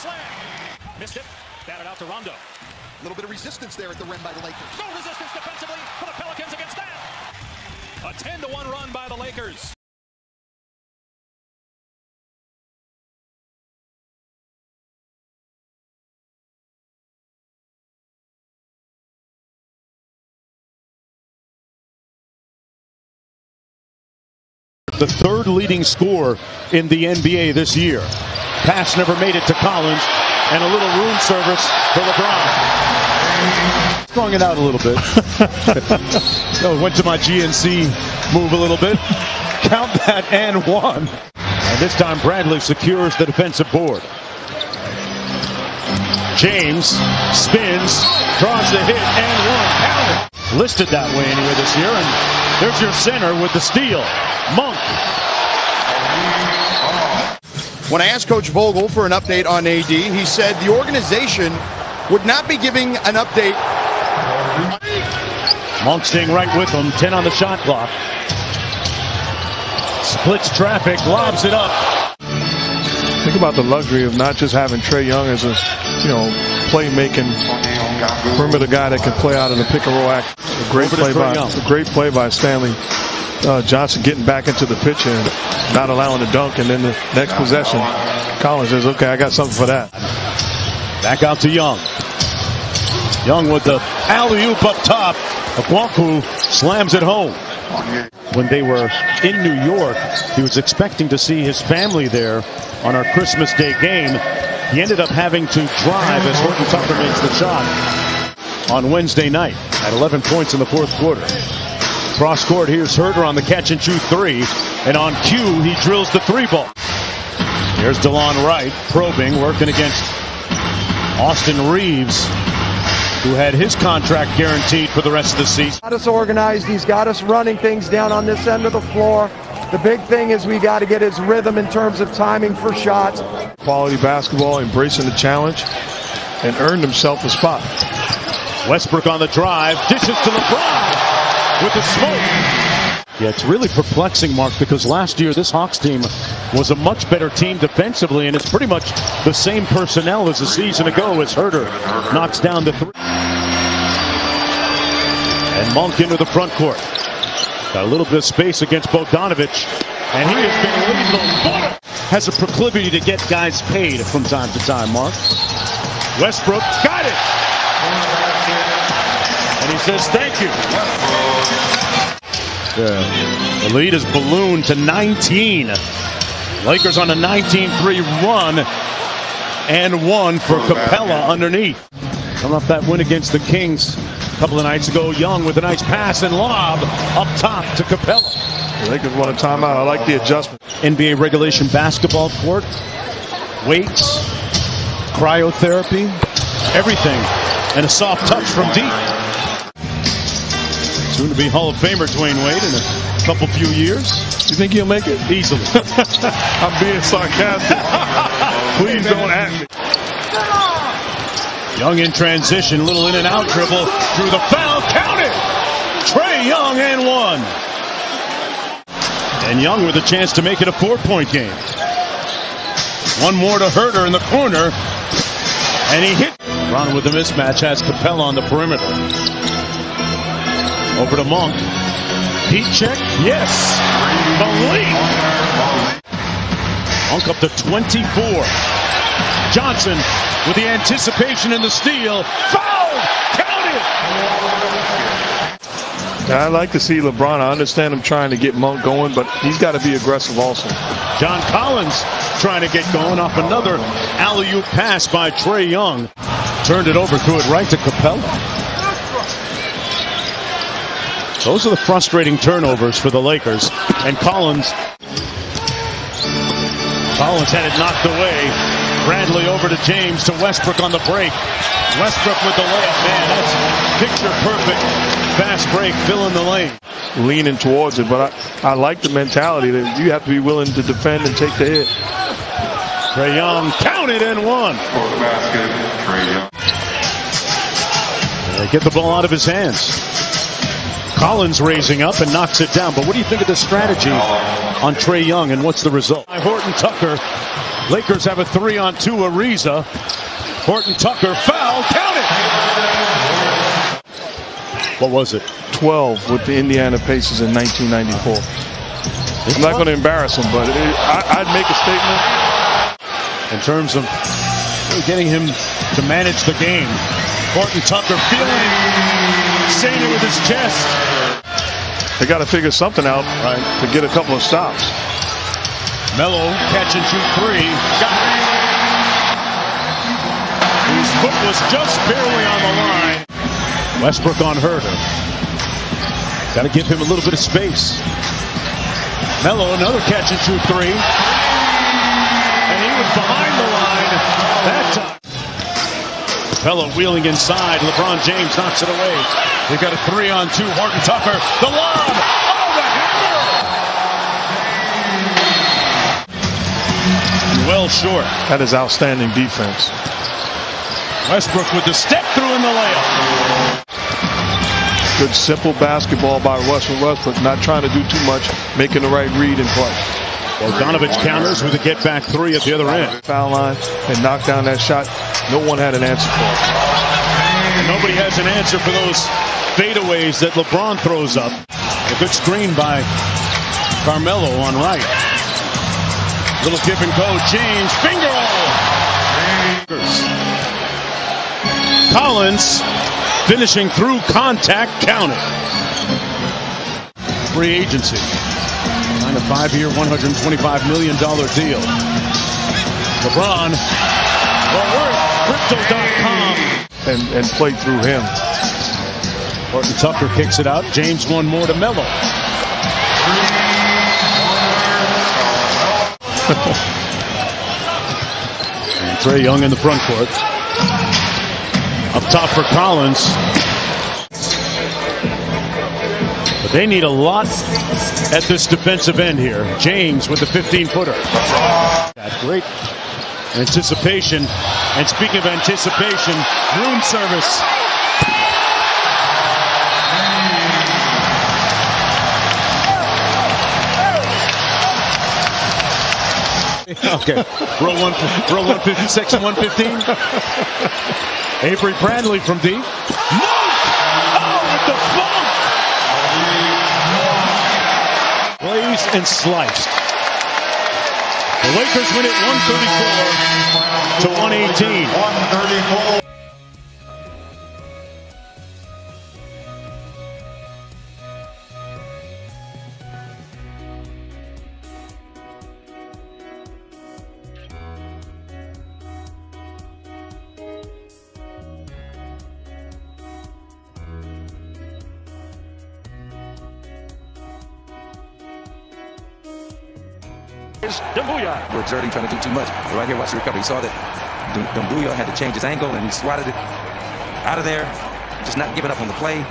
slam. Missed it. Batted out to Rondo. A little bit of resistance there at the rim by the Lakers. No resistance defensively for the Pelicans against that. A 10-1 run by the Lakers. The third leading scorer in the NBA this year. Pass never made it to Collins, and a little room service for LeBron. Throwing it out a little bit. So went to my GNC move a little bit. Count that and one. And this time Bradley secures the defensive board. James spins, draws the hit and one. Count it. Listed that way anyway this year, and there's your center with the steal. Monk. When I asked Coach Vogel for an update on AD, he said the organization would not be giving an update. Monk staying right with him, 10 on the shot clock. Splits traffic, lobs it up. Think about the luxury of not just having Trae Young as a, playmaking perimeter guy that can play out of the pick and roll act. A great play by Stanley Johnson, getting back into the pitch and not allowing the dunk, and then the next possession, Collins says, okay, I got something for that. Back out to Young. Young with the alley-oop up top. Okwaku slams it home. When they were in New York, he was expecting to see his family there on our Christmas Day game. He ended up having to drive as Horton Tucker makes the shot on Wednesday night at 11 points in the fourth quarter. Cross court, here's Herter on the catch-and-shoot three, and on cue, he drills the three ball. Here's DeLon Wright probing, working against Austin Reeves, who had his contract guaranteed for the rest of the season. Got us organized. He's got us running things down on this end of the floor. The big thing is we got to get his rhythm in terms of timing for shots. Quality basketball, embracing the challenge, and earned himself a spot. Westbrook on the drive, dishes to LeBron with the smoke. Yeah, it's really perplexing, Mark, because last year this Hawks team was a much better team defensively, and it's pretty much the same personnel as a season ago as Herter knocks down the three. And Monk into the front court. Got a little bit of space against Bogdanovich, and he has been lethal. Has a proclivity to get guys paid from time to time, Mark. Westbrook got it. And he says thank you. The lead is ballooned to 19. Lakers on a 19-3 run, and one for Capella underneath. Coming off that win against the Kings a couple of nights ago, Young with a nice pass and lob up top to Capella. The Lakers want a timeout. I like the adjustment. NBA regulation basketball court, weights, cryotherapy, everything, and a soft touch from deep. Soon to be Hall of Famer Dwayne Wade in a few years. You think he'll make it? Easily. I'm being sarcastic. Please don't at me. Young in transition, little in and out dribble through the foul. Count it! Trae Young and one. And Young with a chance to make it a 4-point game. One more to Herter in the corner. And he hit. Ron with the mismatch has Capella on the perimeter. Over to Monk. Heat check. Yes. Malik. Monk up to 24. Johnson with the anticipation and the steal. Foul. Count it. I like to see LeBron. I understand him trying to get Monk going, but he's got to be aggressive also. John Collins trying to get going off another alley-oop pass by Trae Young. Turned it over, threw it right to Capella. Those are the frustrating turnovers for the Lakers. And Collins had it knocked away. Bradley over to James, to Westbrook on the break. Westbrook with the layup. Man, that's picture perfect. Fast break, fill in the lane. Leaning towards it, but I like the mentality that you have to be willing to defend and take the hit. Trae Young counted and one. For the basket, Trae Young. They get the ball out of his hands. Collins raising up and knocks it down. But what do you think of the strategy on Trae Young, and what's the result? Horton Tucker Lakers have a 3-on-2. Ariza. Horton Tucker foul. Count it. What was it? 12 with the Indiana Pacers in 1994. I'm not going to embarrass him, but I'd make a statement. In terms of getting him to manage the game. Horton Tucker feeling it, saying it with his chest. They got to figure something out to get a couple of stops. Melo catch and shoot three. Got it. His foot was just barely on the line. Westbrook on Herter. Got to give him a little bit of space. Melo, another catch and shoot three. And he was behind the line that time. Capella wheeling inside. LeBron James knocks it away. They've got a 3-on-2. Horton Tucker. The lob. Oh, the hammer. Well short. That is outstanding defense. Westbrook with the step through in the layup. Good simple basketball by Russell Westbrook, not trying to do too much, making the right read and play. Bogdanovich counters with a get-back three at the other end. Foul line and knocked down that shot. No one had an answer for it. Nobody has an answer for those fadeaways that LeBron throws up. A good screen by Carmelo on right. Little give and go. James, finger roll. Collins finishing through contact, counted. Free agency. Signed a 5-year, $125 million deal. LeBron, well, we're at Crypto.com. And played through him. Horton Tucker kicks it out. James one more to Melo. And Trae Young in the front court. Up top for Collins. But they need a lot at this defensive end here. James with the 15-footer. Got great anticipation. And speaking of anticipation, room service. Okay, row 156 and 115. Avery Bradley from deep. Monk! Oh, with the bump! Blazed and sliced. The Lakers win it 134 to 118. 134. We're exerting, trying to do too much. But right here, watch the recovery. You saw that Dumbuya had to change his angle, and he swatted it out of there, just not giving up on the play.